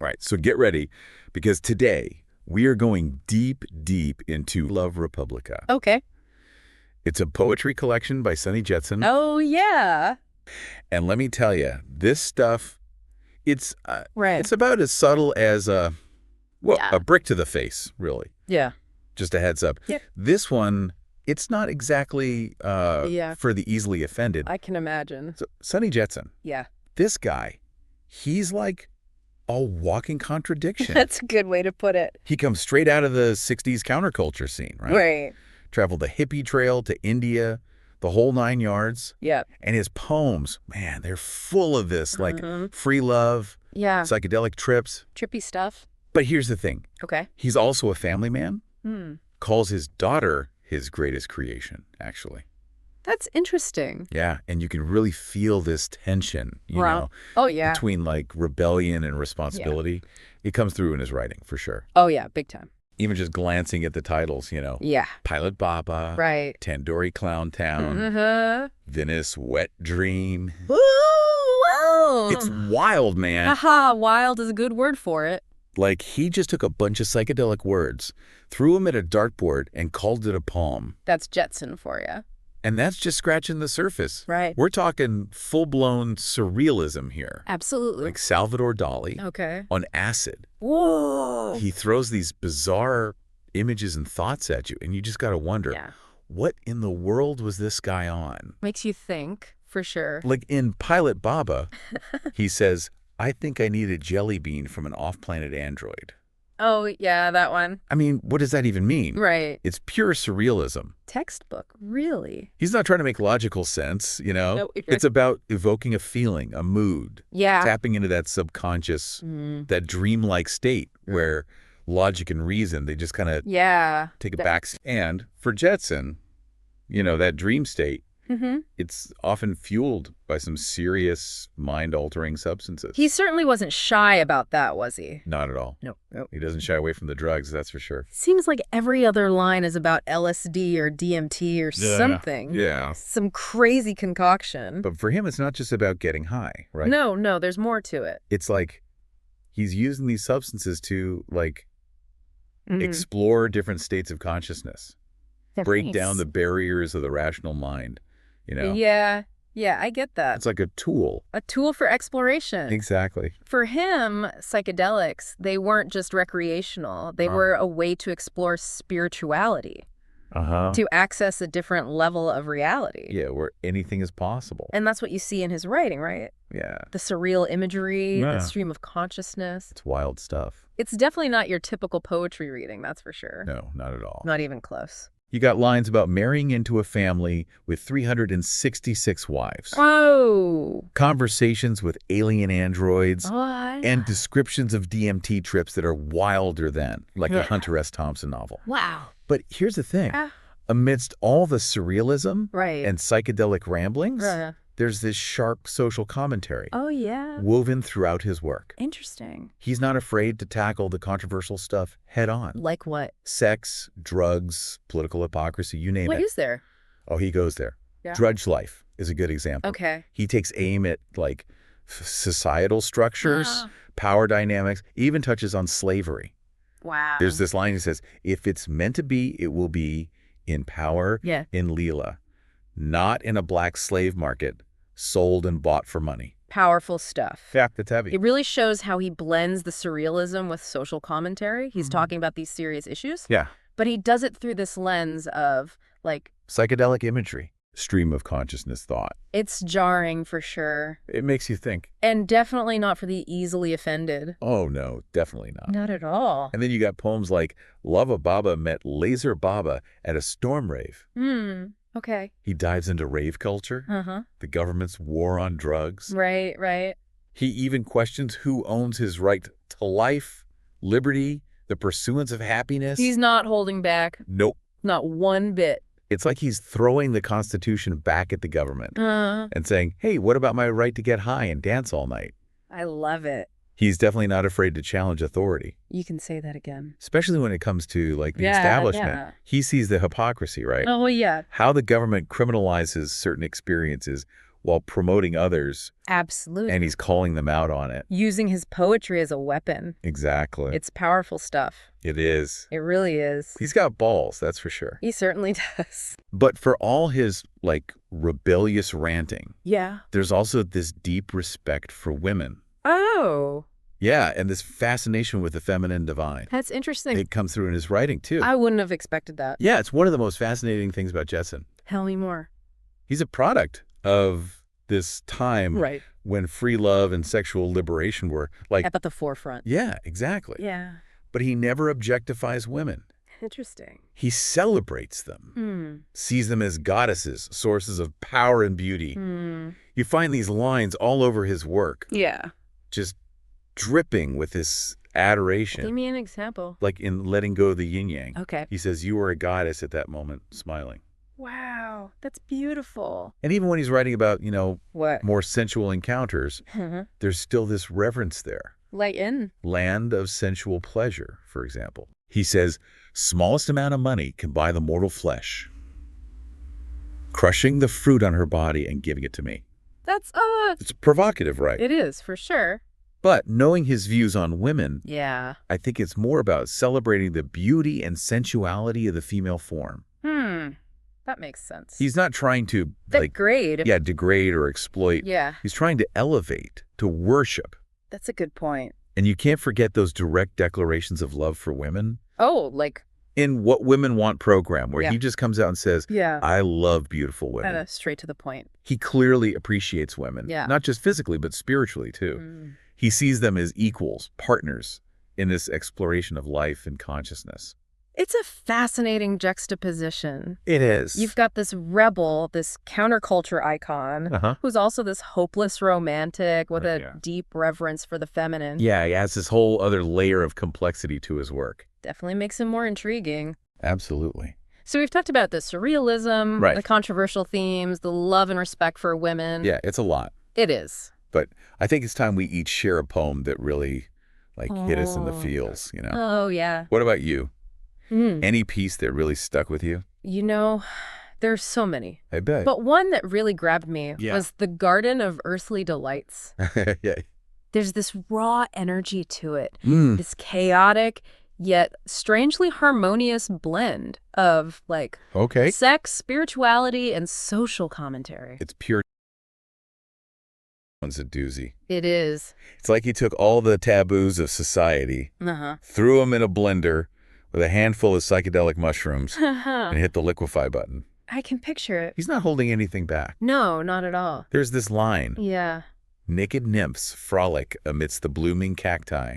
right, so get ready, because today we are going deep, deep into Love Republica. Okay. It's a poetry collection by Sunny Jetsun. Oh, yeah. And let me tell you, this stuff, it's Right. it's about as subtle as a brick to the face, really. Yeah. Just a heads up. Yeah. This one, it's not exactly for the easily offended. I can imagine. So, Sunny Jetsun, Yeah. this guy, he's like a walking contradiction. That's a good way to put it. He comes straight out of the 60s counterculture scene, right? Right. Traveled the hippie trail to India, the whole 9 yards. Yeah. And his poems, man, they're full of this, like free love, Yeah. psychedelic trips. Trippy stuff. But here's the thing. Okay. He's also a family man, Hmm. calls his daughter his greatest creation, actually. That's interesting. Yeah, and you can really feel this tension, you know, Oh, yeah. between like rebellion and responsibility. It comes through in his writing, for sure. Oh, yeah. Big time. Even just glancing at the titles, you know. Yeah. Pilot Baba, Right. Tandoori Clown Town, Uh-huh. Venice Wet Dream. Ooh, whoa. It's wild, man. Haha, wild is a good word for it. Like, he just took a bunch of psychedelic words, threw them at a dartboard, and called it a poem. That's Jetsun for you. And that's just scratching the surface. Right. We're talking full-blown surrealism here. Absolutely. Like Salvador Dali Okay. on acid. Whoa. He throws these bizarre images and thoughts at you, and you just got to wonder, Yeah. what in the world was this guy on? Makes you think, for sure. Like in Pilot Baba, he says, I think I need a jelly bean from an off-planet android. Oh, yeah, that one. I mean, what does that even mean? Right. It's pure surrealism. Textbook, really? He's not trying to make logical sense, you know? No, It's about evoking a feeling, a mood, Yeah. tapping into that subconscious, that dreamlike state where logic and reason, they just kind of Yeah. take a back. And for Jetsun, you know, that dream state, it's often fueled by some serious mind-altering substances. He certainly wasn't shy about that, was he? Not at all. No. He doesn't shy away from the drugs, that's for sure. Seems like every other line is about LSD or DMT or something. Yeah. Some crazy concoction. But for him, it's not just about getting high, right? No, there's more to it. It's like he's using these substances to, like, explore different states of consciousness, break down the barriers of the rational mind, you know? Yeah, I get that. It's like a tool. A tool for exploration. Exactly. For him, psychedelics, they weren't just recreational. They were a way to explore spirituality, to access a different level of reality. Yeah, where anything is possible. And that's what you see in his writing, right? Yeah. The surreal imagery, the stream of consciousness. It's wild stuff. It's definitely not your typical poetry reading, that's for sure. No, not at all. Not even close. You got lines about marrying into a family with 366 wives. Oh. Conversations with alien androids. What? And descriptions of DMT trips that are wilder than, like the Hunter S. Thompson novel. Wow. But here's the thing. Amidst all the surrealism and psychedelic ramblings, there's this sharp social commentary Oh, yeah. woven throughout his work. Interesting. He's not afraid to tackle the controversial stuff head on. Like what? Sex, drugs, political hypocrisy, you name What it. is there? Oh, he goes there. Yeah. Drudge Life is a good example. Okay. He takes aim at, like, societal structures, power dynamics, even touches on slavery. Wow. There's this line he says, if it's meant to be, it will be in power, in Leela, not in a black slave market, sold and bought for money. Powerful stuff. Yeah, it's heavy. It really shows how he blends the surrealism with social commentary. He's talking about these serious issues. Yeah. But he does it through this lens of, like... Psychedelic imagery. Stream of consciousness thought. It's jarring for sure. It makes you think. And definitely not for the easily offended. Oh, no, definitely not. Not at all. And then you got poems like Lava Baba met Laser Baba at a storm rave. Okay. He dives into rave culture, the government's war on drugs. Right. He even questions who owns his right to life, liberty, the pursuance of happiness. He's not holding back. Nope. Not one bit. It's like he's throwing the Constitution back at the government and saying, hey, what about my right to get high and dance all night? I love it. He's definitely not afraid to challenge authority. You can say that again. Especially when it comes to, like, the establishment. He sees the hypocrisy, right? Oh, yeah. How the government criminalizes certain experiences while promoting others. Absolutely. And he's calling them out on it. Using his poetry as a weapon. Exactly. It's powerful stuff. It is. It really is. He's got balls, that's for sure. He certainly does. But for all his, rebellious ranting, yeah, there's also this deep respect for women. Oh. Yeah, and this fascination with the feminine divine. That's interesting. It comes through in his writing, too. I wouldn't have expected that. Yeah, it's one of the most fascinating things about Jetsun. Tell me more. He's a product of this time when free love and sexual liberation were at the forefront. Yeah, exactly. Yeah. But he never objectifies women. Interesting. He celebrates them, sees them as goddesses, sources of power and beauty. You find these lines all over his work. Yeah. Just dripping with this adoration. Give me an example. Like in Letting Go of the Yin Yang. Okay. He says, you are a goddess at that moment, smiling. Wow, that's beautiful. And even when he's writing about, what? More sensual encounters, there's still this reverence there. Like in? Land of sensual pleasure, for example. He says, smallest amount of money can buy the mortal flesh. Crushing the fruit on her body and giving it to me. That's, It's provocative, right? It is, for sure. But knowing his views on women, I think it's more about celebrating the beauty and sensuality of the female form. That makes sense. He's not trying to degrade. Degrade or exploit. Yeah. He's trying to elevate, to worship. That's a good point. And you can't forget those direct declarations of love for women. Oh, like in What Women Want program, where he just comes out and says, I love beautiful women. Straight to the point. He clearly appreciates women, not just physically, but spiritually too. He sees them as equals, partners in this exploration of life and consciousness. It's a fascinating juxtaposition. It is. You've got this rebel, this counterculture icon, who's also this hopeless romantic with a deep reverence for the feminine. Yeah, he has this whole other layer of complexity to his work. Definitely makes him more intriguing. Absolutely. So we've talked about the surrealism, the controversial themes, the love and respect for women. Yeah, it's a lot. It is. But I think it's time we each share a poem that really, hit us in the feels, Oh, yeah. What about you? Any piece that really stuck with you? There's so many. I bet. But one that really grabbed me was The Garden of Earthly Delights. There's this raw energy to it, this chaotic yet strangely harmonious blend of sex, spirituality, and social commentary. It's pure. One's a doozy. It is. It's like he took all the taboos of society, threw them in a blender with a handful of psychedelic mushrooms, and hit the liquefy button. I can picture it. He's not holding anything back. No, not at all. There's this line. Yeah. Naked nymphs frolic amidst the blooming cacti,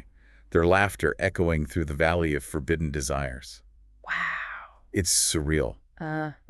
their laughter echoing through the valley of forbidden desires. Wow. It's surreal,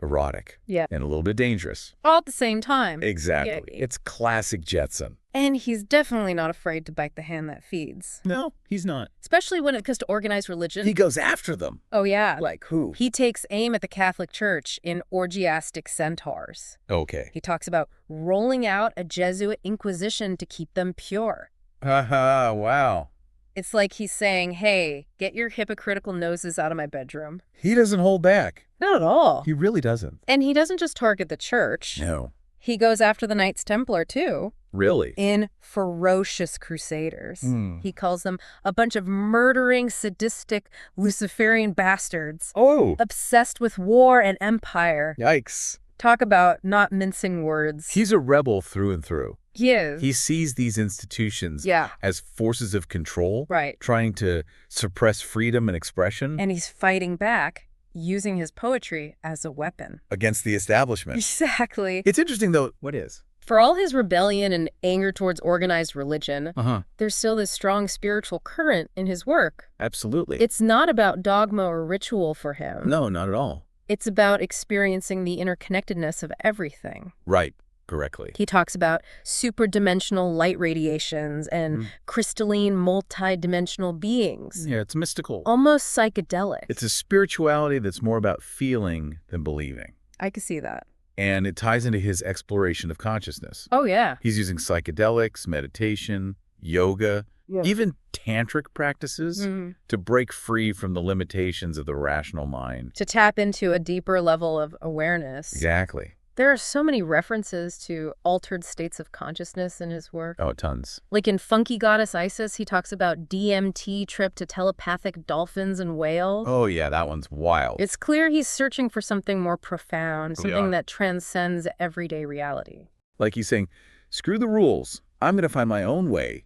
erotic, and a little bit dangerous. All at the same time. Exactly. Yeah. It's classic Jetsun. And he's definitely not afraid to bite the hand that feeds. No, he's not. Especially when it comes to organized religion. He goes after them. Oh, yeah. Like who? He takes aim at the Catholic Church in orgiastic centaurs. Okay. He talks about rolling out a Jesuit inquisition to keep them pure. Wow. It's like he's saying, hey, get your hypocritical noses out of my bedroom. He doesn't hold back. Not at all. He really doesn't. And he doesn't just target the church. No. He goes after the Knights Templar, too. Really? In ferocious crusaders. He calls them a bunch of murdering, sadistic, Luciferian bastards. Oh. Obsessed with war and empire. Yikes. Talk about not mincing words. He's a rebel through and through. He is. He sees these institutions as forces of control, trying to suppress freedom and expression. And he's fighting back, using his poetry as a weapon. Against the establishment. Exactly. It's interesting, though. What is? For all his rebellion and anger towards organized religion, there's still this strong spiritual current in his work. Absolutely. It's not about dogma or ritual for him. No, not at all. It's about experiencing the interconnectedness of everything. Right. Correctly. He talks about superdimensional light radiations and crystalline multi-dimensional beings. Yeah, it's mystical. Almost psychedelic. It's a spirituality that's more about feeling than believing. I can see that. And it ties into his exploration of consciousness. Oh, yeah. He's using psychedelics, meditation, yoga, even tantric practices to break free from the limitations of the rational mind. To tap into a deeper level of awareness. Exactly. There are so many references to altered states of consciousness in his work. Oh, tons. Like in Funky Goddess Isis, he talks about DMT trip to telepathic dolphins and whales. Oh, yeah, that one's wild. It's clear he's searching for something more profound, something that transcends everyday reality. Like he's saying, screw the rules. I'm going to find my own way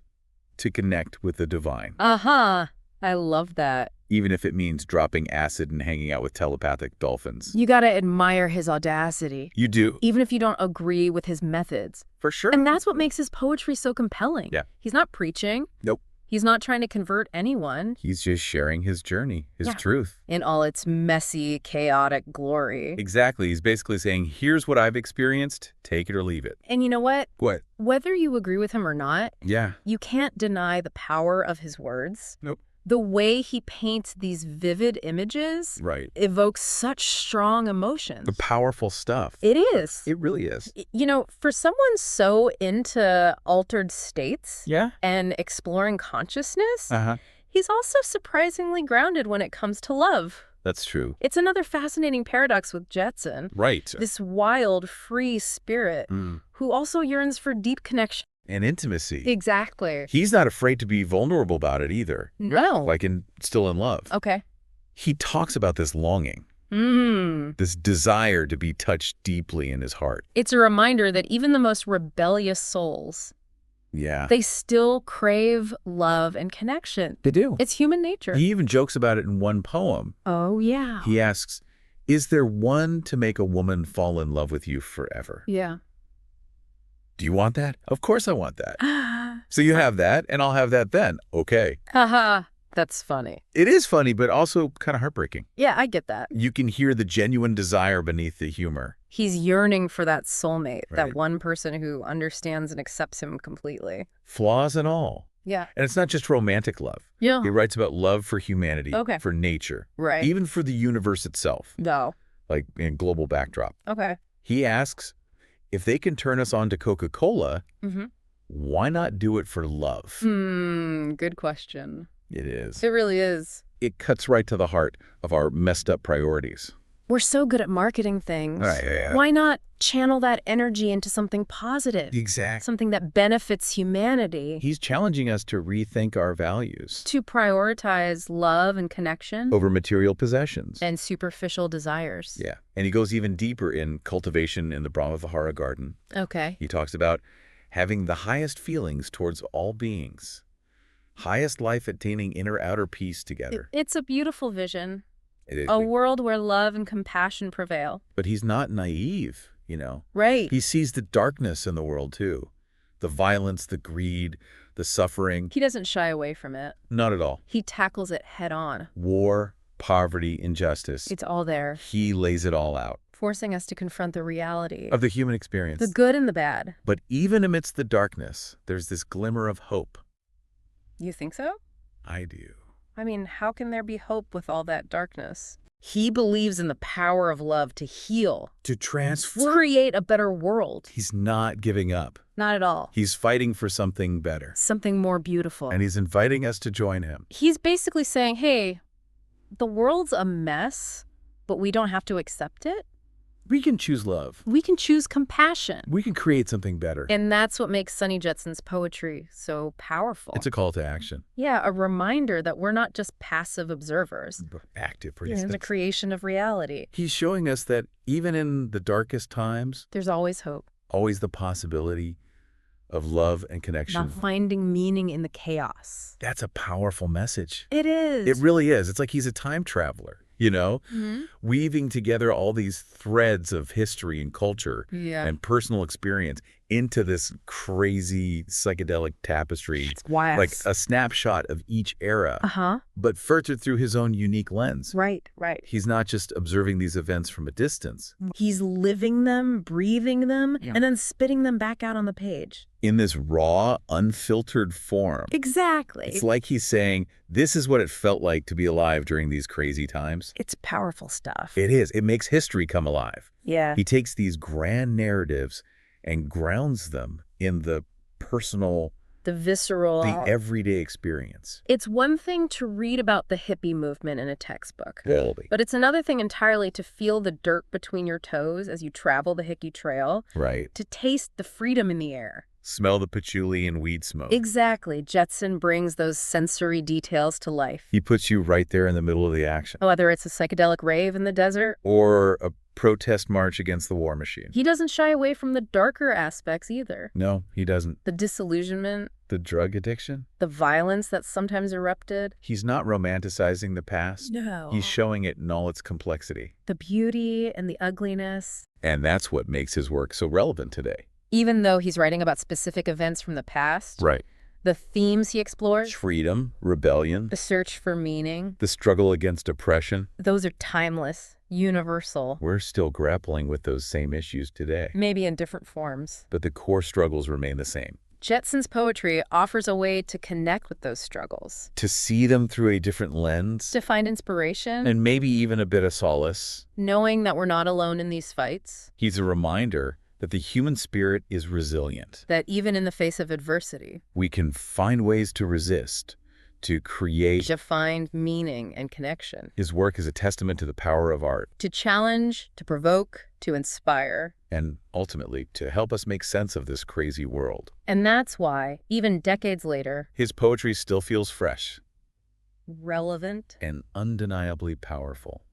to connect with the divine. Uh-huh. I love that. Even if it means dropping acid and hanging out with telepathic dolphins. You gotta admire his audacity. You do. Even if you don't agree with his methods. For sure. And that's what makes his poetry so compelling. Yeah. He's not preaching. Nope. He's not trying to convert anyone. He's just sharing his journey, his truth. In all its messy, chaotic glory. Exactly. He's basically saying, here's what I've experienced, take it or leave it. And you know what? What? Whether you agree with him or not, you can't deny the power of his words. Nope. The way he paints these vivid images evokes such strong emotions. The powerful stuff. It is. It really is. You know, for someone so into altered states and exploring consciousness, he's also surprisingly grounded when it comes to love. That's true. It's another fascinating paradox with Jetsun. Right. This wild, free spirit who also yearns for deep connection. And intimacy. Exactly. He's not afraid to be vulnerable about it either. No. Like in Still in Love. Okay. He talks about this longing. This desire to be touched deeply in his heart. It's a reminder that even the most rebellious souls, they still crave love and connection. They do. It's human nature. He even jokes about it in one poem. Oh, yeah. He asks, is there one to make a woman fall in love with you forever? Yeah. Do you want that? Of course I want that. So you have that, and I'll have that then. Okay. Haha. That's funny. It is funny, but also kind of heartbreaking. Yeah, I get that. You can hear the genuine desire beneath the humor. He's yearning for that soulmate, that one person who understands and accepts him completely. Flaws and all. Yeah. And it's not just romantic love. Yeah. He writes about love for humanity, for nature. Right. Even for the universe itself. No. Like in global backdrop. Okay. He asks, if they can turn us on to Coca-Cola, why not do it for love? Good question. It is. It really is. It cuts right to the heart of our messed up priorities. We're so good at marketing things. Why not channel that energy into something positive? Exactly. Something that benefits humanity. He's challenging us to rethink our values. To prioritize love and connection. Over material possessions. And superficial desires. Yeah. And he goes even deeper in Cultivation in the Brahmavihara Garden. Okay. He talks about having the highest feelings towards all beings. Highest life attaining inner-outer peace together. It's a beautiful vision. A world where love and compassion prevail. But he's not naive, you know. Right. He sees the darkness in the world, too. The violence, the greed, the suffering. He doesn't shy away from it. Not at all. He tackles it head on. War, poverty, injustice. It's all there. He lays it all out. Forcing us to confront the reality. Of the human experience. The good and the bad. But even amidst the darkness, there's this glimmer of hope. You think so? I do. I mean, how can there be hope with all that darkness? He believes in the power of love to heal. To transform. Create a better world. He's not giving up. Not at all. He's fighting for something better. Something more beautiful. And he's inviting us to join him. He's basically saying, hey, the world's a mess, but we don't have to accept it. We can choose love. We can choose compassion. We can create something better. And that's what makes Sunny Jetsun's poetry so powerful. It's a call to action. Yeah, a reminder that we're not just passive observers. Active participants. In the creation of reality. He's showing us that even in the darkest times, there's always hope. Always the possibility of love and connection. Not finding meaning in the chaos. That's a powerful message. It is. It really is. It's like he's a time traveler. You know, weaving together all these threads of history and culture and personal experience into this crazy psychedelic tapestry. It's wild. Like a snapshot of each era, but filtered through his own unique lens. Right, right. He's not just observing these events from a distance. He's living them, breathing them, and then spitting them back out on the page. In this raw, unfiltered form. Exactly. It's like he's saying, this is what it felt like to be alive during these crazy times. It's powerful stuff. It is. It makes history come alive. Yeah. He takes these grand narratives and grounds them in the personal The visceral. The everyday experience. It's one thing to read about the hippie movement in a textbook. Totally. But it's another thing entirely to feel the dirt between your toes as you travel the hippie trail. Right. To taste the freedom in the air. Smell the patchouli and weed smoke. Exactly. Jetsun brings those sensory details to life. He puts you right there in the middle of the action. Whether it's a psychedelic rave in the desert. Or a protest march against the war machine. He doesn't shy away from the darker aspects either. No, he doesn't. The disillusionment. The drug addiction. The violence that sometimes erupted. He's not romanticizing the past. No. He's showing it in all its complexity. The beauty and the ugliness. And that's what makes his work so relevant today. Even though he's writing about specific events from the past. Right. The themes he explores. Freedom, rebellion. The search for meaning. The struggle against oppression. Those are timeless, universal. We're still grappling with those same issues today. Maybe in different forms. But the core struggles remain the same. Jetsun's poetry offers a way to connect with those struggles. To see them through a different lens. To find inspiration. And maybe even a bit of solace. Knowing that we're not alone in these fights. He's a reminder that the human spirit is resilient. That even in the face of adversity, we can find ways to resist, to create, to find meaning and connection. His work is a testament to the power of art. To challenge, to provoke, to inspire. And ultimately, to help us make sense of this crazy world. And that's why, even decades later, his poetry still feels fresh. Relevant. And undeniably powerful.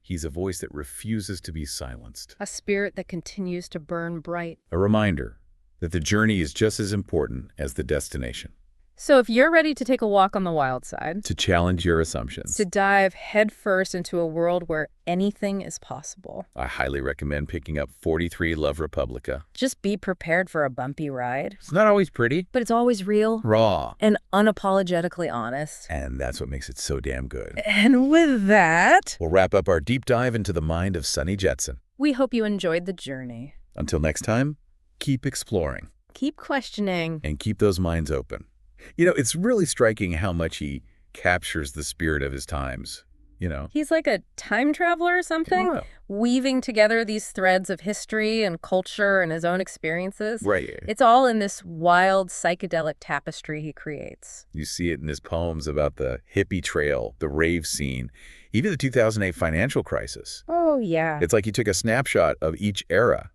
He's a voice that refuses to be silenced. A spirit that continues to burn bright. A reminder that the journey is just as important as the destination. So if you're ready to take a walk on the wild side, to challenge your assumptions, to dive headfirst into a world where anything is possible, I highly recommend picking up 43 Love Republica. Just be prepared for a bumpy ride. It's not always pretty, but it's always real, raw, and unapologetically honest. And that's what makes it so damn good. And with that, we'll wrap up our deep dive into the mind of Sunny Jetsun. We hope you enjoyed the journey. Until next time, keep exploring. Keep questioning. And keep those minds open. You know, it's really striking how much he captures the spirit of his times, you know. He's like a time traveler or something, weaving together these threads of history and culture and his own experiences. Right. It's all in this wild psychedelic tapestry he creates. You see it in his poems about the hippie trail, the rave scene, even the 2008 financial crisis. Oh, yeah. It's like he took a snapshot of each era.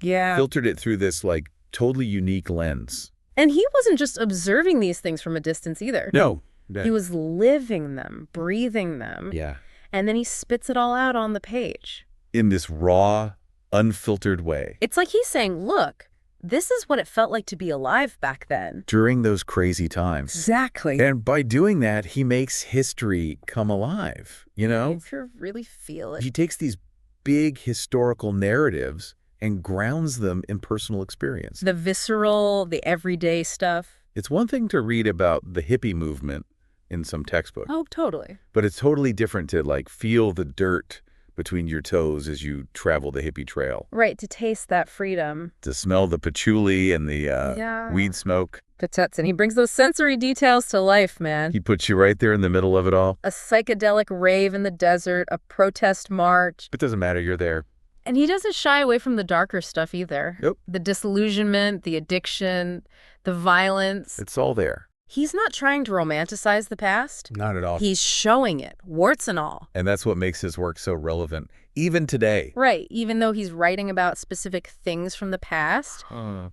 Yeah. Filtered it through this, like, totally unique lens. And he wasn't just observing these things from a distance either. No. He was living them, breathing them. Yeah. And then he spits it all out on the page. In this raw, unfiltered way. It's like he's saying, look, this is what it felt like to be alive back then. During those crazy times. Exactly. And by doing that, he makes history come alive, you know? If you really feel it. He takes these big historical narratives and grounds them in personal experience. The visceral, the everyday stuff. It's one thing to read about the hippie movement in some textbook. Oh, totally. But it's totally different to, like, feel the dirt between your toes as you travel the hippie trail. Right, to taste that freedom. To smell the patchouli and the weed smoke. The Jetsun. He brings those sensory details to life, man. He puts you right there in the middle of it all. A psychedelic rave in the desert, a protest march. It doesn't matter, you're there. And he doesn't shy away from the darker stuff either. Yep. The disillusionment, the addiction, the violence. It's all there. He's not trying to romanticize the past. Not at all. He's showing it, warts and all. And that's what makes his work so relevant, even today. Right. Even though he's writing about specific things from the past,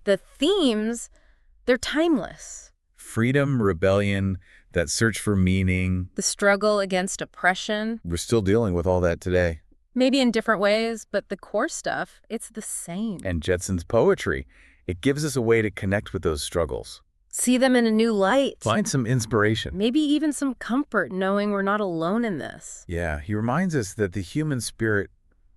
the themes, they're timeless. Freedom, rebellion, that search for meaning. The struggle against oppression. We're still dealing with all that today. Maybe in different ways, but the core stuff, it's the same. And Jetsun's poetry, it gives us a way to connect with those struggles. See them in a new light. Find some inspiration. Maybe even some comfort knowing we're not alone in this. Yeah, he reminds us that the human spirit,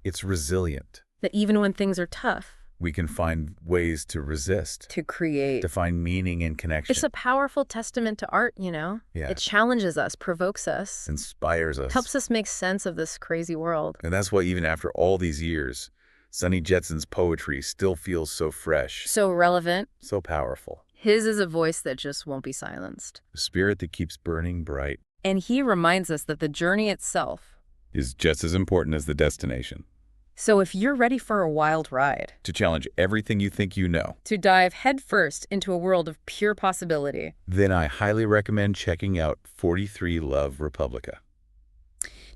it's resilient. That even when things are tough, we can find ways to resist. To create. To find meaning and connection. It's a powerful testament to art, you know? Yeah. It challenges us, provokes us. Inspires us. Helps us make sense of this crazy world. And that's why even after all these years, Sunny Jetsun's poetry still feels so fresh. So relevant. So powerful. His is a voice that just won't be silenced. A spirit that keeps burning bright. And he reminds us that the journey itself is just as important as the destination. So if you're ready for a wild ride, to challenge everything you think you know, to dive headfirst into a world of pure possibility, then I highly recommend checking out 43 Love Republica.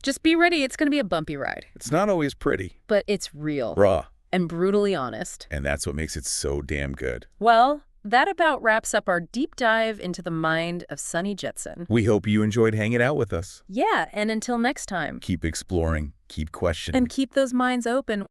Just be ready, it's going to be a bumpy ride. It's not always pretty. But it's real. Raw. And brutally honest. And that's what makes it so damn good. Well, that about wraps up our deep dive into the mind of Sunny Jetsun. We hope you enjoyed hanging out with us. Yeah, and until next time. Keep exploring, keep questioning. And keep those minds open.